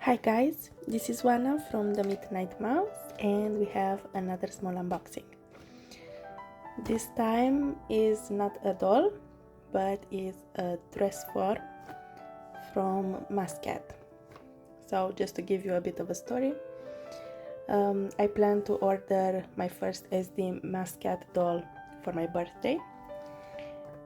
Hi guys, this is Wana from the Midnight Mouse and we have another small unboxing. This time is not a doll, but is a Dressform from Maskcat. So just to give you a bit of a story, I plan to order my first SD Maskcat doll for my birthday,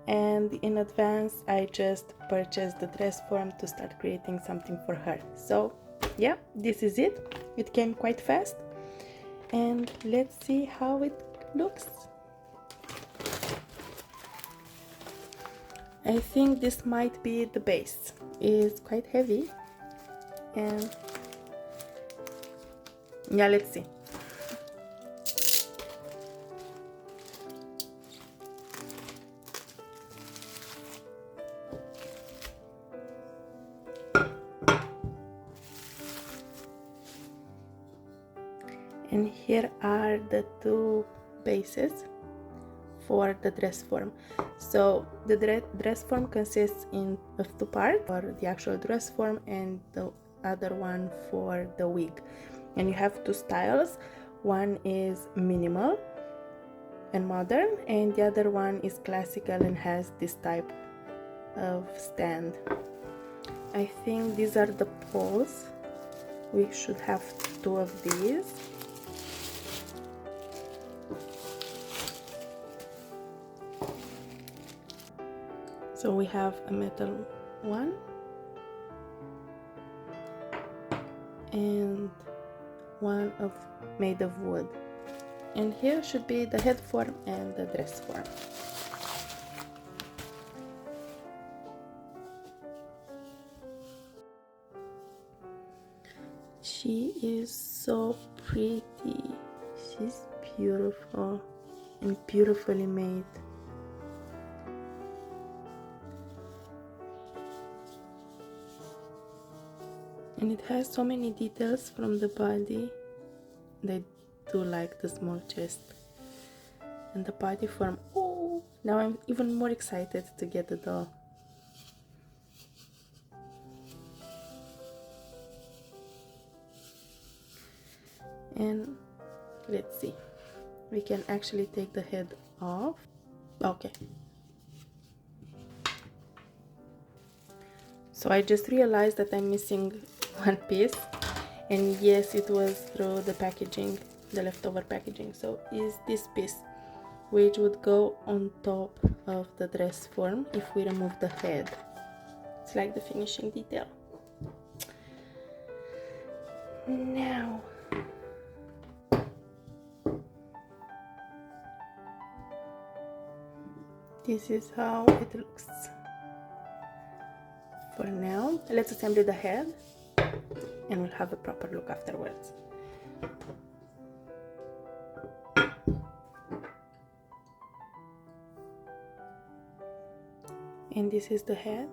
and in advance I just purchased the Dressform to start creating something for her. So yeah, this is it. It came quite fast and let's see how it looks. I think this might be the base. It's quite heavy and yeah, let's see. And here are the two bases for the Dressform. So the Dressform consists of two parts, for the actual Dressform and the other one for the wig. And you have two styles. One is minimal and modern, and the other one is classical and has this type of stand. I think these are the poles. We should have two of these. So we have a metal one and one made of wood. And here should be the head form and the dress form. She is so pretty. She's beautiful and beautifully made. And it has so many details from the body. They do like the small chest and the body form. Oh, now I'm even more excited to get the doll. And let's see, we can actually take the head off. Okay. So I just realized that I'm missing one piece, and yes, it was through the packaging, the leftover packaging. So is this piece, which would go on top of the Dressform if we remove the head. It's like the finishing detail. Now this is how it looks. For now, let's assemble the head and we'll have a proper look afterwards. And this is the head.